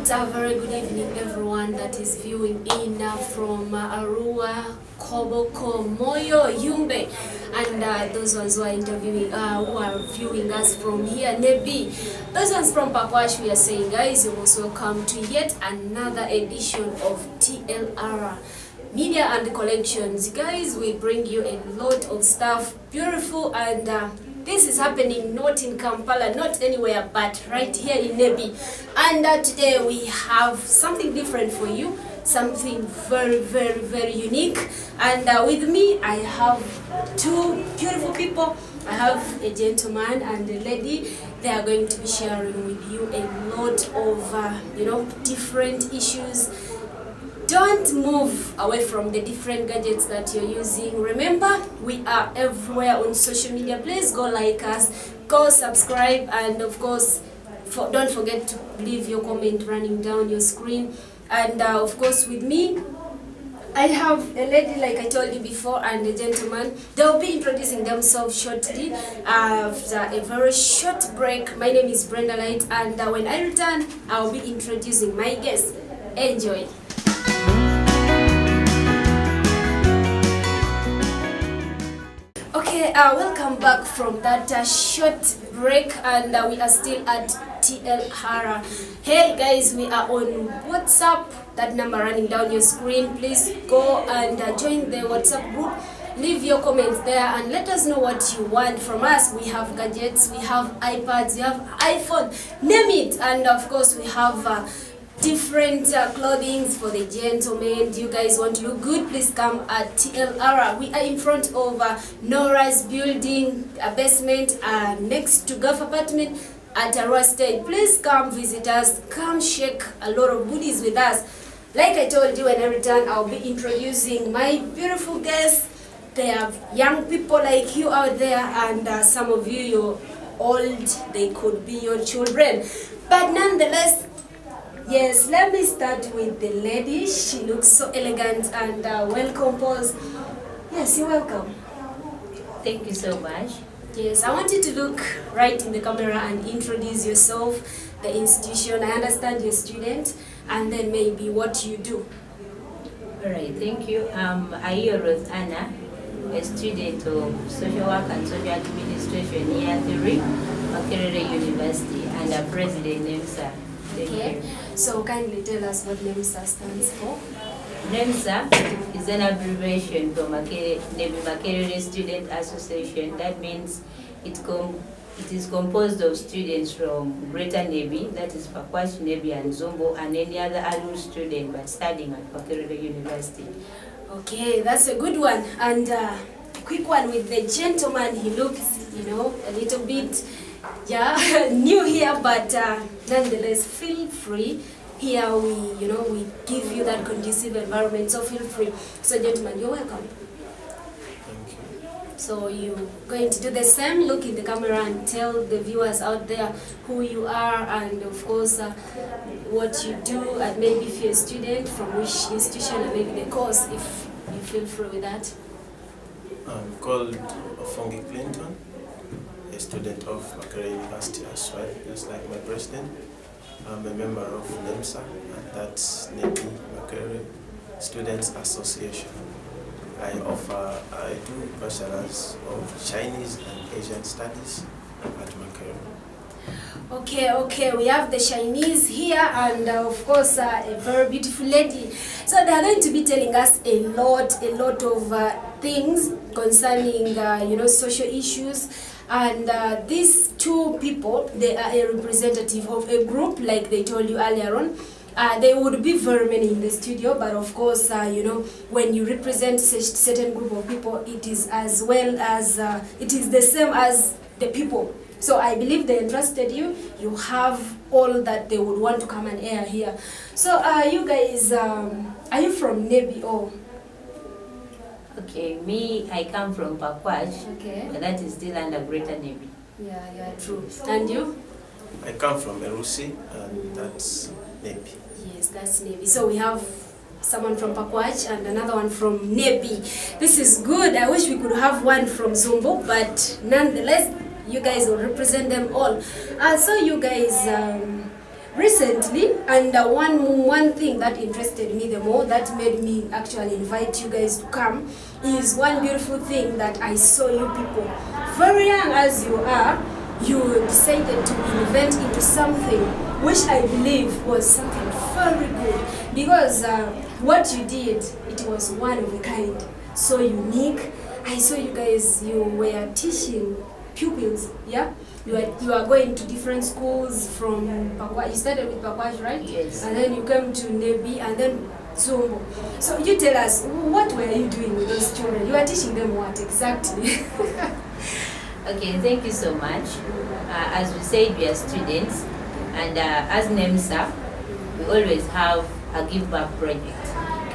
Very good evening, everyone that is viewing in from Arua, Koboko, Moyo, Yumbe, and those ones who are who are viewing us from here, Nebi. Those ones from Pakwash, we are saying, guys, you're most welcome to yet another edition of TLR Media and Collections. Guys, we bring you a lot of stuff, beautiful, and this is happening not in Kampala, not anywhere, but right here in Nebi. And today we have something different for you, something very, very, very unique. And with me, I have two beautiful people. I have a gentleman and a lady. They are going to be sharing with you a lot of, different issues. Don't move away from the different gadgets that you're using. Remember, we are everywhere on social media. Please go like us, go subscribe, and of course, don't forget to leave your comment running down your screen. And of course, with me, I have a lady, like I told you before, and a gentleman. They'll be introducing themselves shortly after a very short break. My name is Brenda Light, and when I return, I'll be introducing my guest. Enjoy. Okay, welcome back from that short break, and we are still at TLR. Hey guys, we are on WhatsApp, that number running down your screen. Please go and join the WhatsApp group. Leave your comments there and let us know what you want from us. We have gadgets, we have iPads, we have iPhone, name it. And of course we have different clothing for the gentlemen. Do you guys want to look good? Please come at TLR. We are in front of Nora's building, a basement next to Gulf apartment at Arua State. Please come visit us. Come shake a lot of goodies with us. Like I told you, when I return, I'll be introducing my beautiful guests. They have young people like you out there, and some of you, you're old. They could be your children. But nonetheless, yes, let me start with the lady. She looks so elegant and well composed. Yes, you're welcome. Thank you so much. Yes, I want you to look right in the camera and introduce yourself, the institution. I understand you're a student, and then maybe what you do. All right, thank you. Ayoro Anna, a student of Social Work and Social Administration Year 3, Makerere University, and a president NEMSA. Okay, so kindly tell us what NEMSA stands for. NEMSA is an abbreviation from Nebi Makerere Student Association. That means it is composed of students from Greater Nebi, that is Pakwash, Nebi, and Zombo, and any other adult student but studying at Makerere University. Okay, that's a good one. And a quick one with the gentleman. He looks, a little bit new here, but nonetheless, feel free. Here we give you that conducive environment, so feel free. So gentlemen, you're welcome. Thank you. So you're going to do the same, look in the camera and tell the viewers out there who you are, and of course what you do, and maybe if you're a student, from which institution, and maybe the course, if you feel free with that. I'm called Ofongi Clinton, a student of Makerere University as well, just like my president. I'm a member of NEMSA, and that's Nebi Makerere Students Association. I do bachelors of Chinese and Asian Studies at Makerere. Okay, we have the Chinese here, and of course a very beautiful lady. So they are going to be telling us a lot of things concerning social issues. And these two people, they are a representative of a group, like they told you earlier on. There would be very many in the studio, but of course, when you represent such a certain group of people, it is as well as, it is the same as the people. So I believe they entrusted you. You have all that they would want to come and air here. So you guys, are you from Nebi or? Okay, me, I come from Pakwash, Okay. but that is still under Greater Nebi. Yeah, true. And you? I come from Erusi, and that's Nebi. Yes, that's Nebi. So we have someone from Pakwash and another one from Nebi. This is good. I wish we could have one from Zombo, but nonetheless, you guys will represent them all. So you guys, recently, and one thing that interested me the more, that made me actually invite you guys to come, is one beautiful thing that I saw you people, very young as you are, you decided to invent into something which I believe was something very good, because what you did, it was one of a kind, so unique. I saw you guys, you were teaching pupils, yeah? You are going to different schools from Pakwa. You started with Pakwa, right? Yes. And then you came to Nebi and then Zombo. So you tell us, what were you doing with those children? You are teaching them what exactly? Okay, thank you so much. As we said, we are students, and as NEMSA, we always have a give back project.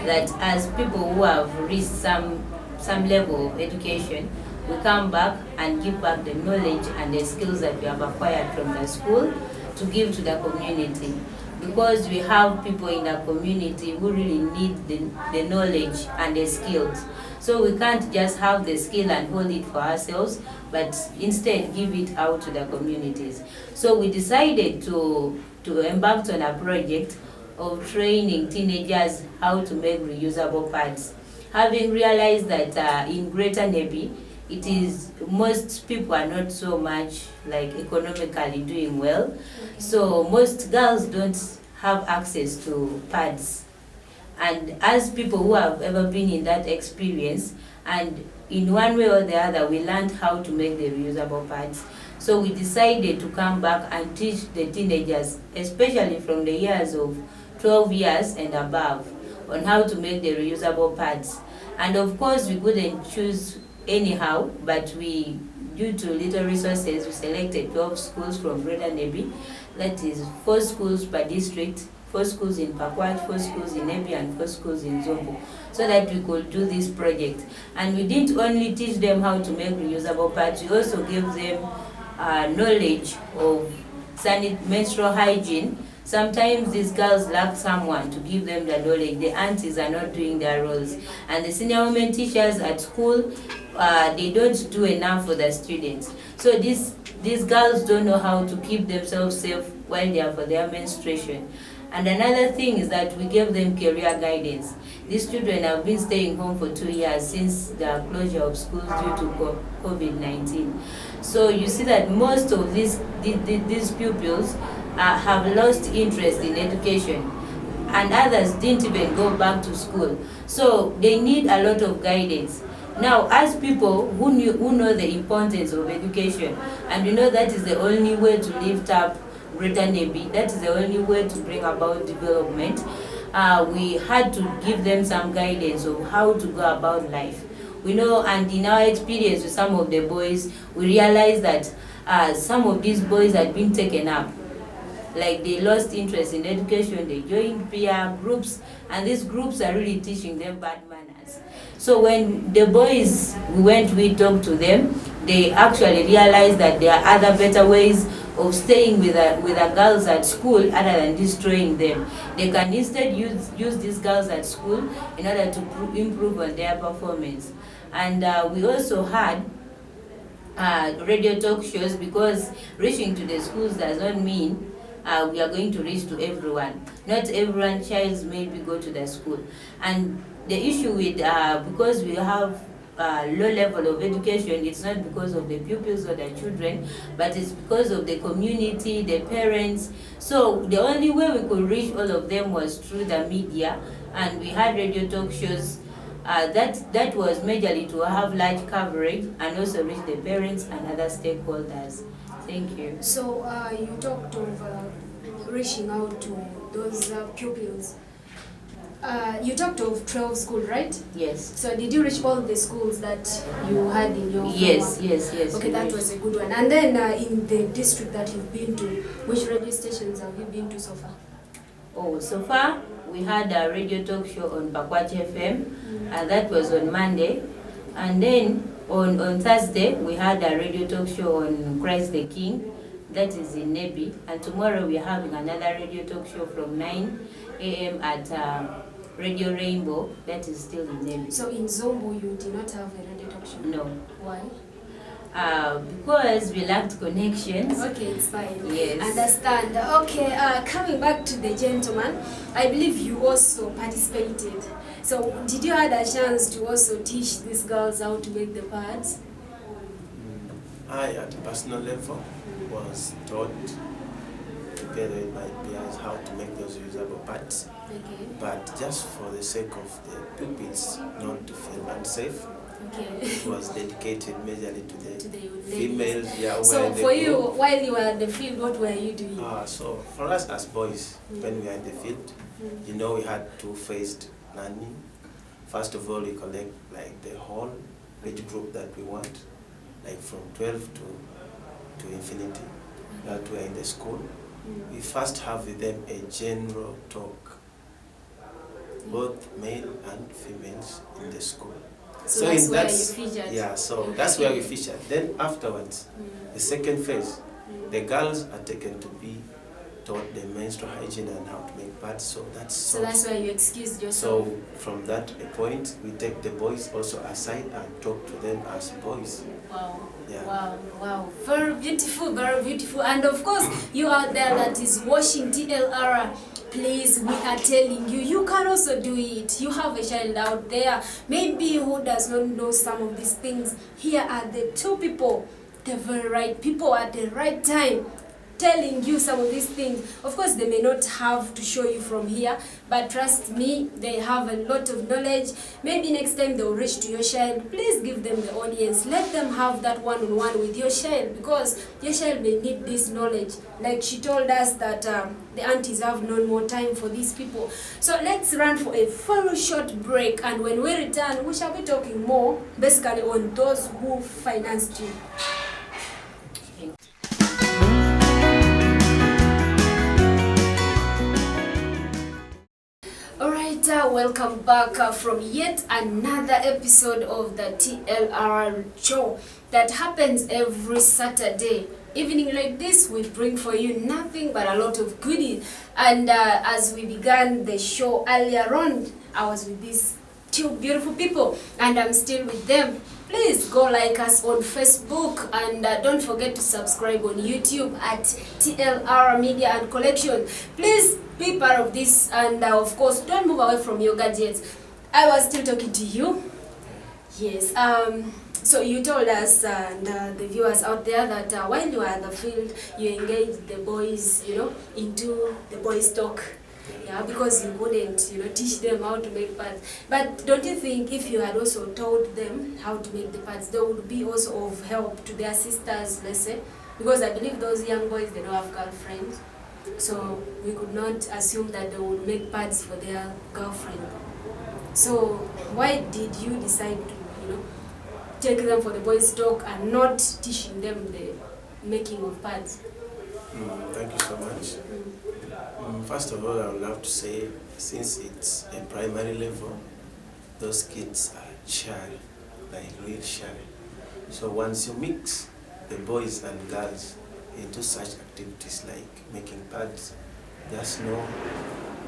That as people who have reached some level of education, we come back and give back the knowledge and the skills that we have acquired from the school to give to the community. Because we have people in the community who really need the knowledge and the skills. So we can't just have the skill and hold it for ourselves, but instead give it out to the communities. So we decided to embark on a project of training teenagers how to make reusable pads. Having realized that in Greater Nebi, it is, most people are not so much like economically doing well. Okay. So most girls don't have access to pads. And as people who have ever been in that experience, and in one way or the other, we learned how to make the reusable pads. So we decided to come back and teach the teenagers, especially from the years of 12 years and above, on how to make the reusable pads. And of course, we couldn't choose anyhow, but we, due to little resources, we selected 12 schools from Greater Nebi. That is 4 schools per district, 4 schools in Pakwach, 4 schools in Nebi, and 4 schools in Zombo, so that we could do this project. And we didn't only teach them how to make reusable pads, we also gave them knowledge of menstrual hygiene. Sometimes these girls lack someone to give them the knowledge. The aunties are not doing their roles. And the senior women teachers at school, they don't do enough for the students. So these girls don't know how to keep themselves safe while they are for their menstruation. And another thing is that we gave them career guidance. These children have been staying home for 2 years since the closure of schools due to COVID-19. So you see that most of these pupils have lost interest in education, and others didn't even go back to school. So they need a lot of guidance. Now, as people who know the importance of education, and we know that is the only way to lift up Greater Nebi, that is the only way to bring about development, we had to give them some guidance of how to go about life. We know, and in our experience with some of the boys, we realized that some of these boys had been taken up. Like, they lost interest in education, they joined peer groups, and these groups are really teaching them bad manners. So when the boys we talked to them, they actually realized that there are other better ways of staying with the girls at school other than destroying them. They can instead use these girls at school in order to improve on their performance. And we also had radio talk shows, because reaching to the schools does not mean we are going to reach to everyone. Not everyone child maybe go to the school. And the issue with, because we have low level of education, it's not because of the pupils or the children, but it's because of the community, the parents. So the only way we could reach all of them was through the media, and we had radio talk shows. That was majorly to have large coverage and also reach the parents and other stakeholders. Thank you. So you talked of reaching out to those pupils. You talked of 12 schools, right? Yes. So did you reach all the schools that you had in your Yes. Okay, that was a good one. And then in the district that you've been to, which radio stations have you been to so far? Oh, so far we had a radio talk show on Pakwach FM, and that was on Monday. And then on Thursday we had a radio talk show on Christ the King, that is in Nebi. And tomorrow we are having another radio talk show from 9 a.m. at Radio Rainbow, that is still in Nebi. So in Zombo you did not have a radio talk show? No. Why? Because we lacked connections. Okay, it's fine. Yes. Understand. Okay, coming back to the gentleman, I believe you also participated. So, did you had a chance to also teach these girls how to make the pads? I, at a personal level, was taught together with my peers how to make those reusable pads. Okay. But just for the sake of the pupils not to feel unsafe, Okay. it was dedicated majorly to the ladies. females. Yeah, So were in the for you, group. while you were in the field, what were you doing? So for us as boys, when we were in the field, you know, we had two-phased learning. First of all, we collect like the whole age group that we want, like from 12 to infinity, that we are in the school. We first have with them a general talk, both male and females in the school. So that's in where that, you featured? Yeah, so that's where we featured. Then afterwards, the second phase, the girls are taken to be taught the menstrual hygiene and how to make pads. So that's where you excused yourself. So from that point, we take the boys also aside and talk to them as boys. Wow. Yeah. Wow. Very beautiful, very beautiful. And of course, you out there that is watching TLR, please, we are telling you, you can also do it. You have a child out there, maybe who does not know some of these things. Here are the two people, the very right people at the right time, telling you some of these things. Of course, they may not have to show you from here, but trust me, they have a lot of knowledge. Maybe next time they'll reach to your child, please give them the audience. Let them have that one-on-one with your child, because your child may need this knowledge. Like she told us that the aunties have no more time for these people. So let's run for a very short break, and when we return, we shall be talking more basically on those who financed you. Welcome back from yet another episode of the TLR show that happens every Saturday evening like this. We bring for you nothing but a lot of goodies. And as we began the show earlier on, I was with these two beautiful people, and I'm still with them. Please go like us on Facebook, and don't forget to subscribe on YouTube at TLR Media and Collection. Please be part of this, and of course, don't move away from your gadgets. I was still talking to you. Yes. So you told us and the viewers out there that while you were at the field, you engaged the boys, into the boys' talk. Yeah, because you couldn't, teach them how to make pads. But don't you think if you had also taught them how to make the pads, they would be also of help to their sisters, let's say? Because I believe those young boys, they don't have girlfriends. So we could not assume that they would make pads for their girlfriend. So why did you decide to, take them for the boys' talk and not teaching them the making of pads? Thank you so much. First of all, I would love to say, since it's a primary level, those kids are shy, like real shy. So once you mix the boys and girls into such activities like making pads, just know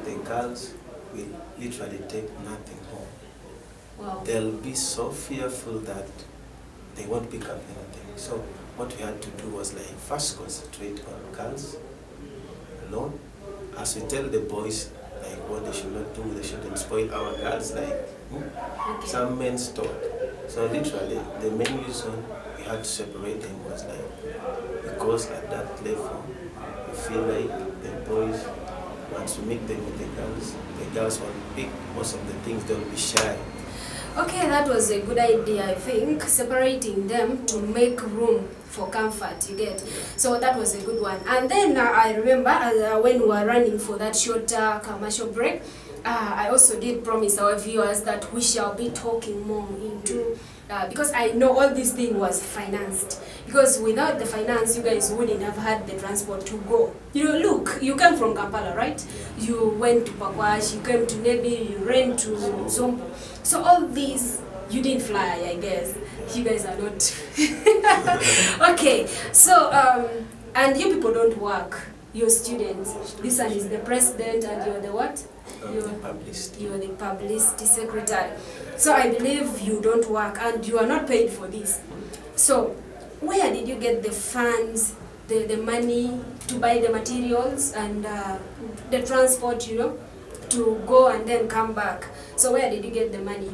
the girls will literally take nothing home. Wow. They'll be so fearful that they won't pick up anything. So what we had to do was like first concentrate on girls alone. As we tell the boys like what they should not do, they shouldn't spoil our girls like some men's talk. So literally the main reason we had to separate them was like because at that level we feel like the boys, once we meet them with the girls won't pick most of the things, they'll be shy. Okay, that was a good idea, I think, separating them to make room for comfort, you get. So that was a good one. And then I remember when we were running for that short commercial break, I also did promise our viewers that we shall be talking more into, because I know all this thing was financed. Because without the finance, you guys wouldn't have had the transport to go. Look, you came from Kampala, right? You went to Pakwash, you came to Nebi, you ran to Zombo. So all these, you didn't fly, I guess. You guys are not. Okay, so, and you people don't work. You're students. This one is the president and you're the what? You're the publicity secretary. So I believe you don't work and you are not paid for this. So where did you get the funds, the money to buy the materials and the transport, you know, to go and then come back? So where did you get the money?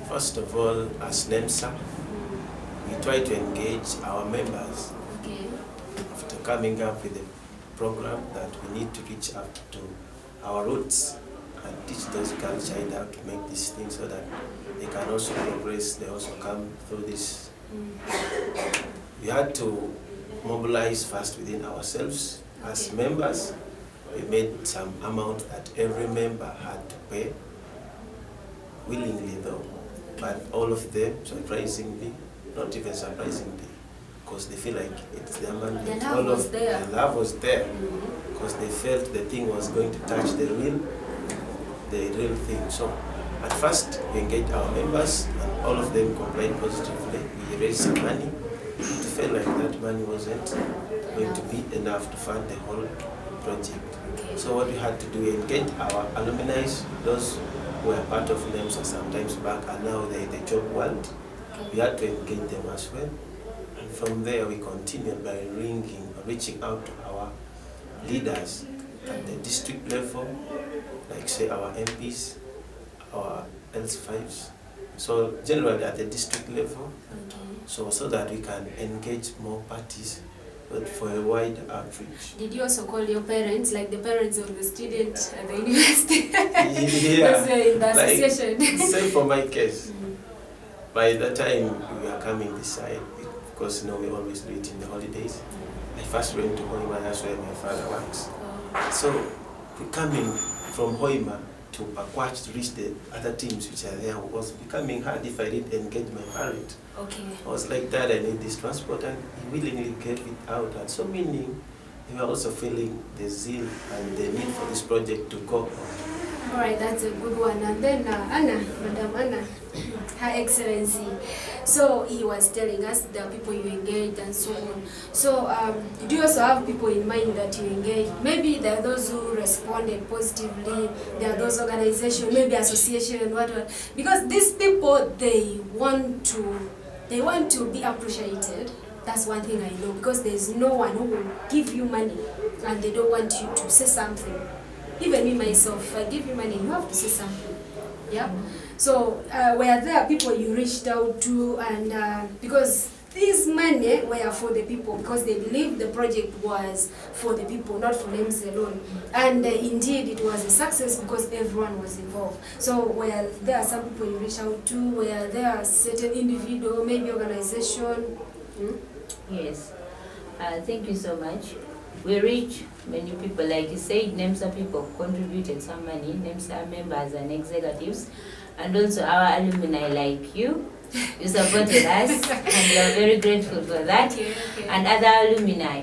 First of all, as NEMSA, we try to engage our members. Okay. After coming up with a program that we need to reach out to our roots and teach those girls child how to make these things so that they can also progress, they also come through this. We had to mobilize first within ourselves as members. We made some amount that every member had to pay, willingly though, but all of them, surprisingly, not even surprisingly, because they feel like it's their money. The love was there. The love was there, because they felt the thing was going to touch the real thing. So at first we engaged our members and all of them complied positively. We raised some money. It felt like that money wasn't going to be enough to fund the whole project. So what we had to do, we engaged our alumni, those who were part of NEMSA sometimes back and now they're in the job world. We had to engage them as well. And from there we continued by reaching out to our leaders at the district level, like say our MPs, our LC5s. So generally at the district level, so that we can engage more parties, but for a wide outreach. Did you also call your parents, like the parents of the student at the university? Yeah, Those were in the association. Same for my case. By the time we were coming this side, because you know we always do it in the holidays, I first went to Hoima, that's where my father works. So we coming from Hoima to Pakwach to reach the other teams which are there was becoming hard if I didn't engage my parent. Okay. I was like, Dad, I need this transport, and he willingly gave it out. And so meaning, they were also feeling the zeal and the need for this project to go on. All right, that's a good one. And then Anna, Madam Anna, Her Excellency. So he was telling us the people you engaged and so on. So do you also have people in mind that you engage? Maybe there are those who responded positively, there are those organizations, maybe association, whatever. Because these people, they want to be appreciated. That's one thing I know, because there's no one who will give you money and they don't want you to say something. Even me myself, if I give you money, you have to say something. Yeah. So were there people you reached out to, and because this money were for the people, because they believed the project was for the people, not for NEMSA alone. And indeed, it was a success because everyone was involved. So were there some people you reached out to? Were there certain individual, maybe organization? Yes. Thank you so much. We reach many people, like you said, NEMSA people contributed some money, NEMSA members and executives, and also our alumni like you. You supported us, and we are very grateful for that, and other alumni.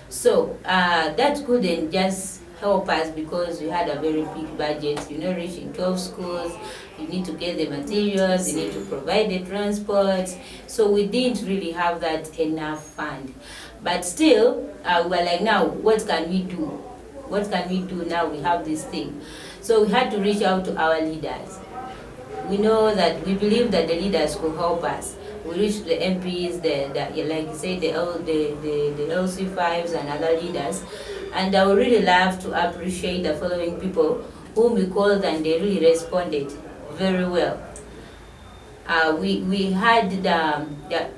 So that couldn't just help us because we had a very big budget, you know, reaching 12 schools, you need to get the materials, you need to provide the transport, so we didn't really have that enough fund. But still, we were like, now, what can we do? What can we do now we have this thing? So we had to reach out to our leaders. We know that we believe that the leaders could help us. We reached the MPs, like you said, the LC5s and other leaders. And I would really love to appreciate the following people whom we called and they really responded very well. We had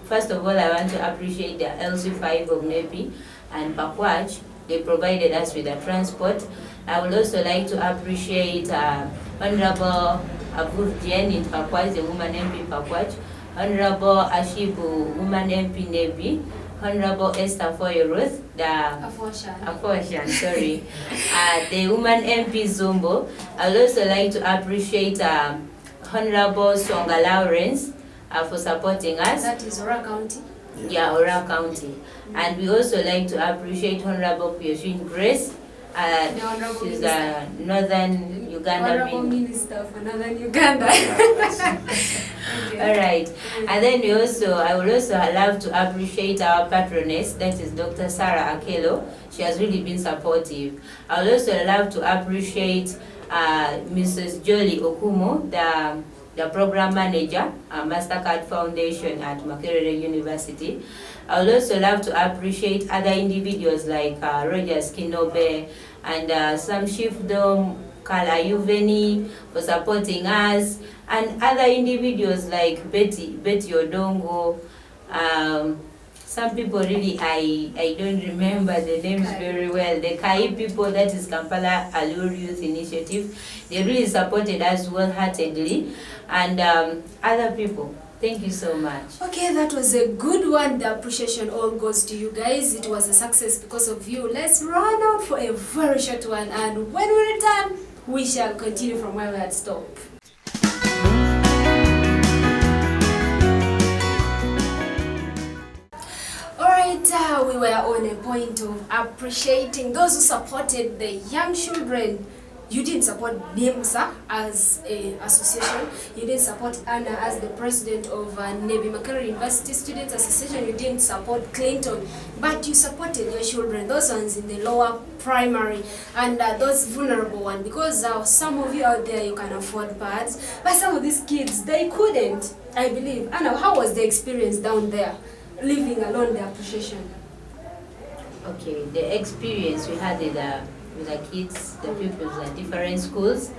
first of all, I want to appreciate the LC5 of NEPI and Pakwach. They provided us with the transport. I would also like to appreciate Honorable Abur in Pakwach, the woman MP Pakwach, Honorable Ashibu, woman MP NEPI, Honorable Esther Foyeruth, the Afoshan, sorry, the woman MP Zombo. I would also like to appreciate Honorable Songa Lawrence for supporting us. That is Ora County? Yeah, Ora County. And we also like to appreciate Honorable Pioshin Grace. She's a Northern Uganda Honorable Minister for Northern Uganda. Okay. All right. And then I would also love to appreciate our patroness, that is Dr. Sarah Akelo. She has really been supportive. I would also love to appreciate Mrs. Jolie Okumo, the program manager, MasterCard Foundation at Makerere University. I would also love to appreciate other individuals like Rogers Kinobe and Sam Shifdom, Kala Yuveni for supporting us, and other individuals like Betty Odongo. Some people really, I don't remember the names very well. The Kai people, that is Kampala Alur Youth Initiative, they really supported us wholeheartedly, and other people. Thank you so much. Okay, that was a good one. The appreciation all goes to you guys. It was a success because of you. Let's run out for a very short one, and when we return, we shall continue from where we had stopped. Alright, we were on a point of appreciating those who supported the young children. You didn't support NEMSA as an association. You didn't support Anna as the president of Nebi Makerere University Students Association. You didn't support Clinton, but you supported your children, those ones in the lower primary and those vulnerable ones, because some of you out there, you can afford pads, but some of these kids, they couldn't, I believe. Anna, how was the experience down there, living alone, the appreciation? Okay, the experience we had with the kids, the pupils at different schools,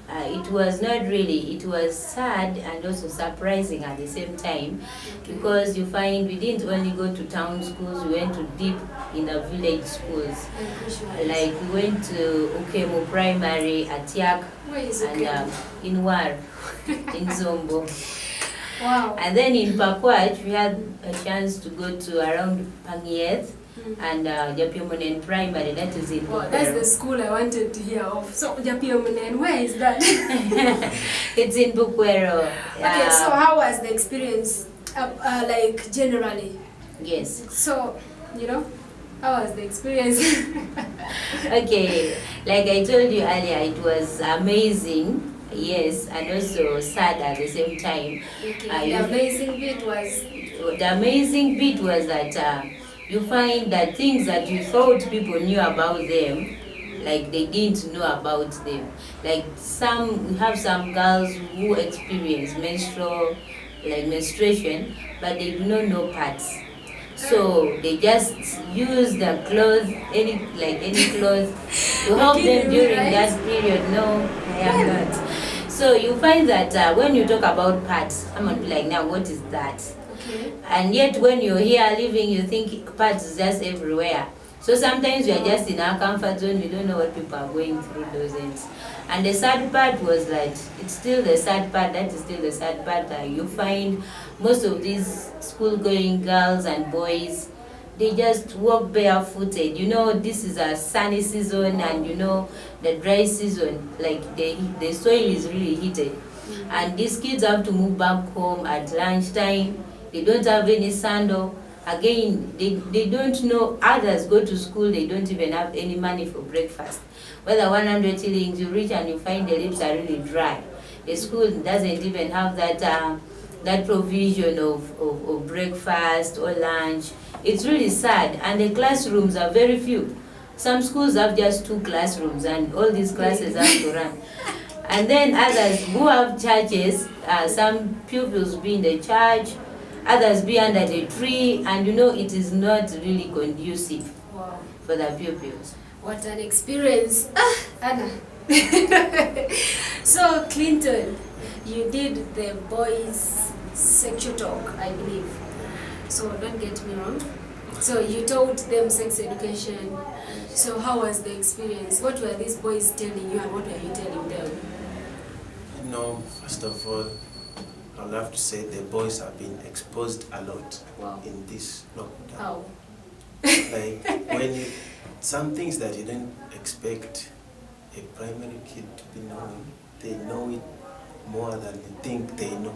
it was not really, it was sad and also surprising at the same time, because you find we didn't only go to town schools, we went to deep in the village schools. Like we went to Ukemo Primary at Yak and in War, in Zombo. Wow. And then in Pakwach, we had a chance to go to around Pangieth and Japiomonen Primary, that is in Bukwero. That's the school I wanted to hear of. So Japiomonen, where is that? It's in Bukwero. Okay, so how was the experience, like generally? Yes. So, how was the experience? Okay, like I told you earlier, it was amazing. Yes, and also sad at the same time. Okay. The amazing bit was that you find that things that you thought people knew about them, like they didn't know about them. Like we have some girls who experience menstruation, but they do not know pads. So they just use the clothes, any clothes to help them during that period. No, I am not. So you find that when you talk about pads, someone will be like, now what is that? Okay. And yet when you're here living, you think pads is just everywhere. So sometimes we are just in our comfort zone, we don't know what people are going through those ends. And the sad part was that it's still the sad part, that is still the sad part. You find most of these school-going girls and boys, they just walk barefooted. This is a sunny season, and the dry season, like the soil is really heated. And these kids have to move back home at lunchtime. They don't have any sandal. Again, they don't know. Others go to school, they don't even have any money for breakfast. Whether 100 shillings, you reach and you find the lips are really dry. The school doesn't even have that provision of breakfast or lunch. It's really sad, and the classrooms are very few. Some schools have just 2 classrooms, and all these classes have to run. And then others who have churches, some pupils be in the church, others be under the tree, and it is not really conducive for the pupils. What an experience. Anna. So Clinton, you did the boys sexual talk, I believe. So don't get me wrong. So you taught them sex education. So how was the experience? What were these boys telling you, and what were you telling them? First of all, I'd love to say the boys have been exposed a lot in this lockdown. How? Like some things that you didn't expect a primary kid to be knowing, they know it more than you think they know.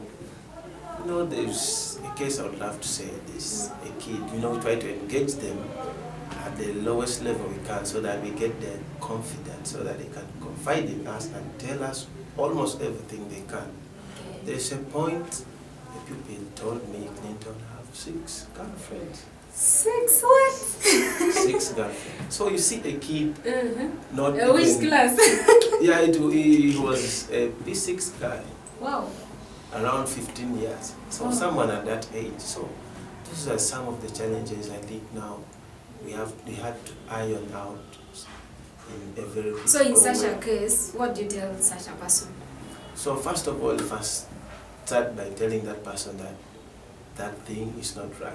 There's a case I would love to say this, a kid, we try to engage them at the lowest level we can, so that we get their confidence, so that they can confide in us and tell us almost everything they can. There's a point a pupil told me Clinton have 6 girlfriends. 6 what? 6 girlfriends. So you see a kid, not which class? Yeah, he was a P6 guy. Wow. Around 15 years. So someone at that age. So these are some of the challenges I think now we had to iron out in a very So in such way. a case, what do you tell such a person? So first of all, first start by telling that person that that thing is not right.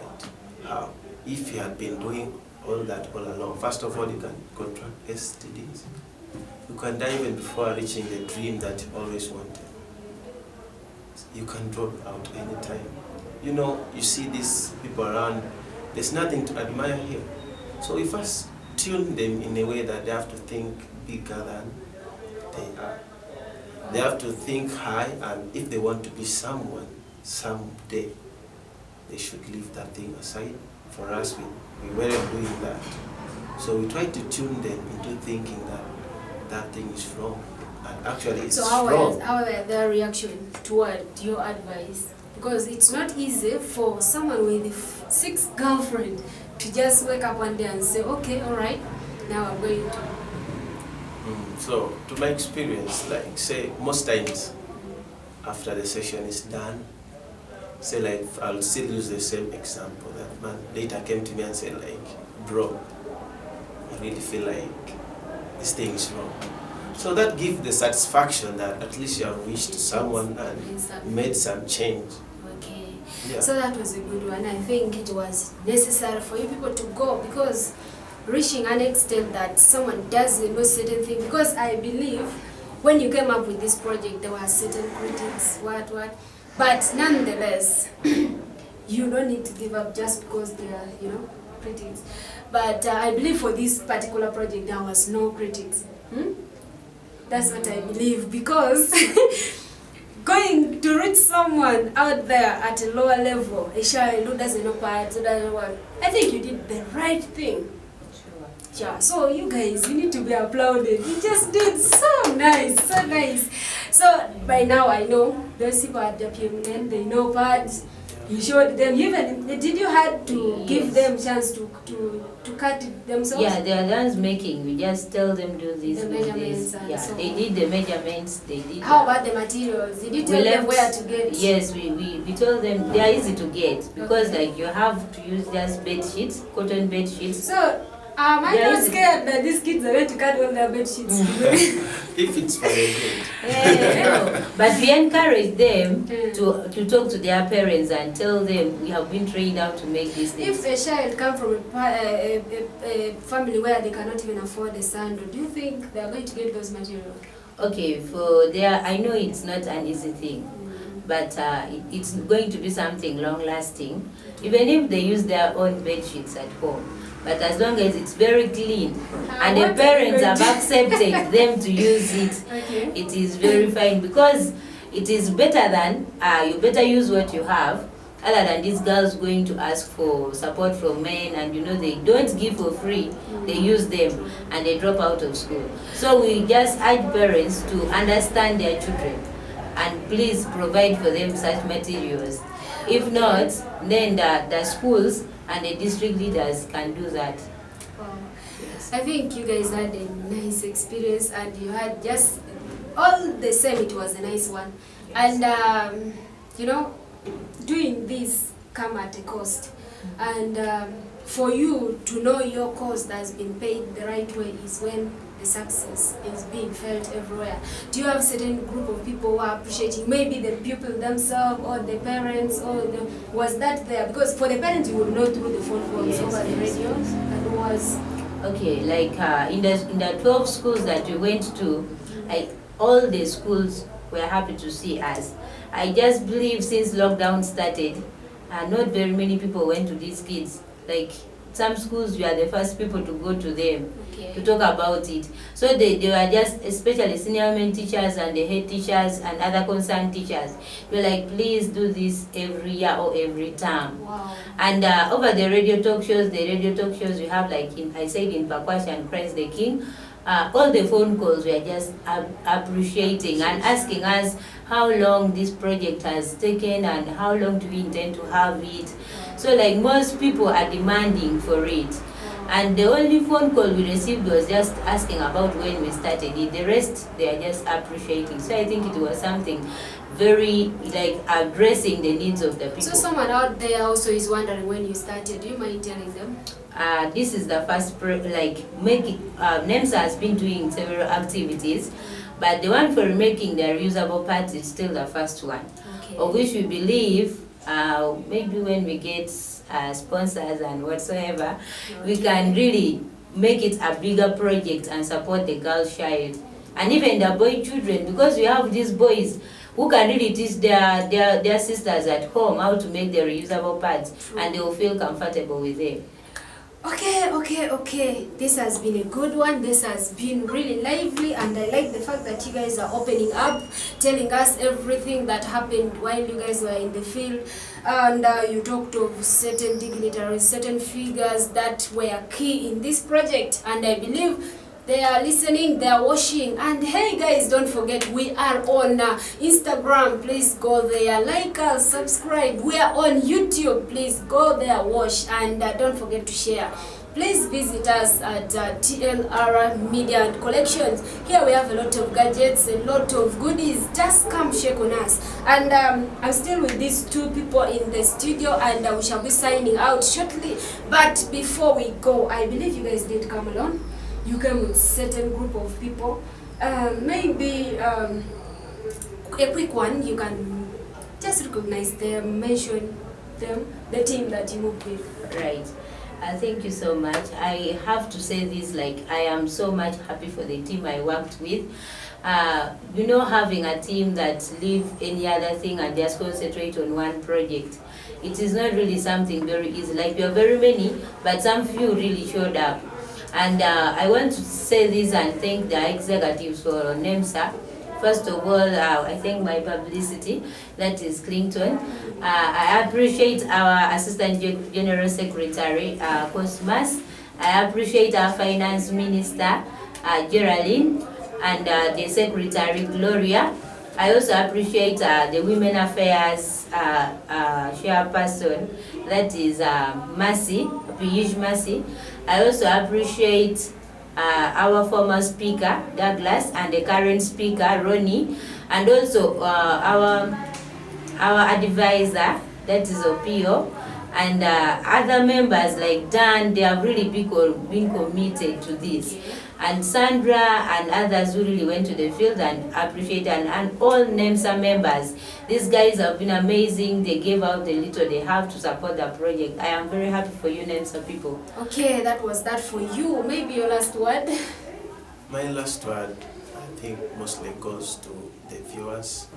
How? If you had been doing all that all along, first of all, you can contract STDs. You can die even before reaching the dream that you always wanted. You can drop out anytime. You know, you see these people around, there's nothing to admire here. So we first tune them in a way that they have to think bigger than they are. They have to think high, and if they want to be someone someday, they should leave that thing aside. For us, we weren't doing that. So we try to tune them into thinking that that thing is wrong. And actually it's wrong. How were their reaction toward your advice? Because it's not easy for someone with 6 girlfriends to just wake up one day and say, okay, all right, now I'm going to. So, to my experience, like say most times after the session is done, say like I'll still use the same example. That man later came to me and said like, bro, I really feel like this thing is wrong. So that gives the satisfaction that at least you have reached someone and made some change. Okay. Yeah. So that was a good one. I think it was necessary for you people to go, because reaching an extent that someone doesn't know certain things, because I believe when you came up with this project there were certain critics, but nonetheless you don't need to give up just because they are, you know, critics. But I believe for this particular project there was no critics. That's what I believe, because going to reach someone out there at a lower level, a child who doesn't know parts, who doesn't know what, I think you did the right thing. Yeah, so you guys, you need to be applauded. You just did so nice, so nice. So by now I know those people at the PMN, they know parts. You showed them, even did you had to give them chance to cut it themselves? Yeah, they are the ones making. We just tell them do this, The do measurements this. and Yeah, so they on. did the measurements. They did. How about the materials? Did you tell them where to get? Yes, we told them they are easy to get, because like you have to use just bed sheets, cotton bed sheets. So am I not scared that these kids are going to cut all their bed sheets? If it's for their good. No. But we encourage them to talk to their parents and tell them we have been trained how to make these things. If a child comes from a family where they cannot even afford a sandal, do you think they are going to get those materials? Okay, for their, I know it's not an easy thing, but it's going to be something long lasting, even if they use their own bed sheets at home. But as long as it's very clean and the parents have accepted them to use it, it is very fine, because it is better than, you better use what you have, other than these girls going to ask for support from men, and you know they don't give for free, they use them and they drop out of school. So we just urge parents to understand their children and please provide for them such materials. If not, then the schools and the district leaders can do that. Wow. Yes. I think you guys had a nice experience, and you had just all the same, it was a nice one. Yes. And you know, doing this come at a cost, and for you to know your cost has been paid the right way is when the success is being felt everywhere. Do you have a certain group of people who are appreciating, maybe the pupil themselves or the parents, or was that there? Because for the parents you would know through the phone calls, over the radios, and was okay, like in the 12 schools that we went to, all the schools were happy to see us. I just believe since lockdown started, not very many people went to these kids. Like some schools, we are the first people to go to them to talk about it. So they were just, especially senior men teachers and the head teachers and other concerned teachers, we were like, please do this every year or every term. wow. And over the radio talk shows we have, like I said, in Pakwash and Christ the King, all the phone calls were just appreciating and asking us how long this project has taken and how long do we intend to have it. So like most people are demanding for it. And the only phone call we received was just asking about when we started it. The rest, they are just appreciating. So I think it was something very like addressing the needs of the people. So someone out there also is wondering when you started. Do you mind telling them? This is the first NEMSA has been doing several activities, but the one for making the reusable parts is still the first one. Okay. Of which we believe maybe when we get sponsors and whatsoever, we can really make it a bigger project and support the girl child and even the boy children, because we have these boys who can really teach their sisters at home how to make the reusable pads. True. And they will feel comfortable with it. Okay. This has been a good one. This has been really lively, and I like the fact that you guys are opening up, telling us everything that happened while you guys were in the field. And you talked of certain dignitaries, certain figures that were key in this project, and I believe they are listening, they are watching. And hey guys, don't forget, we are on Instagram. Please go there, like us, subscribe. We are on YouTube. Please go there, watch, and don't forget to share. Please visit us at TLR Media and Collections. Here we have a lot of gadgets, a lot of goodies. Just come check on us. And I'm still with these two people in the studio, and we shall be signing out shortly. But before we go, I believe you guys did come alone. You came with a certain group of people. Maybe a quick one, you can just recognize them, mention them, the team that you moved with. Right. Thank you so much. I have to say this, like, I am so much happy for the team I worked with. Having a team that leave any other thing and just concentrate on one project, it is not really something very easy. Like, we are very many, but some few really showed up. And I want to say this and thank the executives for NEMSA. First of all, I thank my publicity, that is Clinton. I appreciate our Assistant General Secretary, Cosmas. I appreciate our Finance Minister, Geraldine, and the Secretary, Gloria. I also appreciate the Women Affairs chairperson, that is Mercy, Piyush Mercy. I also appreciate our former speaker, Douglas, and the current speaker, Ronnie, and also our advisor, that is Opio, and other members like Dan. They have really been committed to this. And Sandra and others who really went to the field and appreciate, and all NEMSA members. These guys have been amazing. They gave out the little they have to support the project. I am very happy for you, NEMSA people. Okay, that was that for you. Maybe your last word? My last word, I think, mostly goes to the viewers.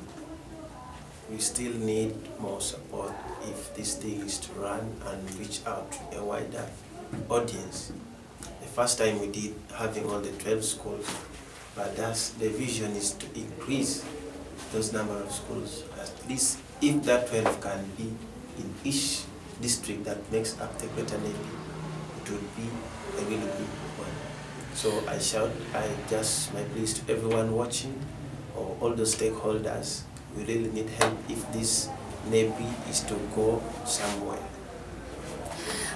We still need more support if this thing is to run and reach out to a wider audience. The first time we did having all the 12 schools, but the vision is to increase those number of schools. At least if that 12 can be in each district that makes up the Greater Navy, it would be a really good one. So my pleas to everyone watching, or all the stakeholders, we really need help if this Navy is to go somewhere.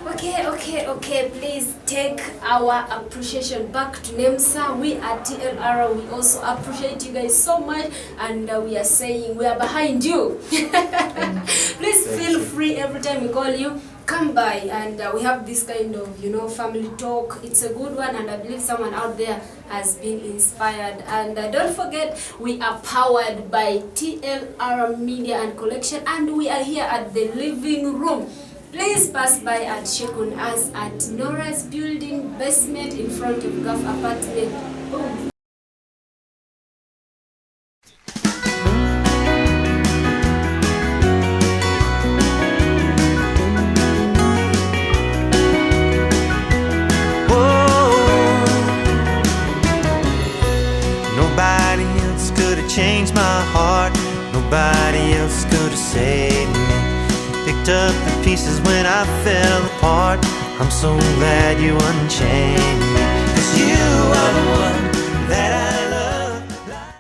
Okay, please take our appreciation back to NEMSA. We at TLR, we also appreciate you guys so much, and we are saying we are behind you. Please feel free every time we call you, come by, and we have this kind of, family talk. It's a good one, and I believe someone out there has been inspired. And don't forget, we are powered by TLR Media and Collection, and we are here at the living room. Please pass by and check on us at Nora's building basement in front of Gulf Apartment. Boom. Nobody else could have changed my heart. Nobody else could have saved me. Picked up the pieces when I fell apart. I'm so glad you unchained me, 'cause you are the one that I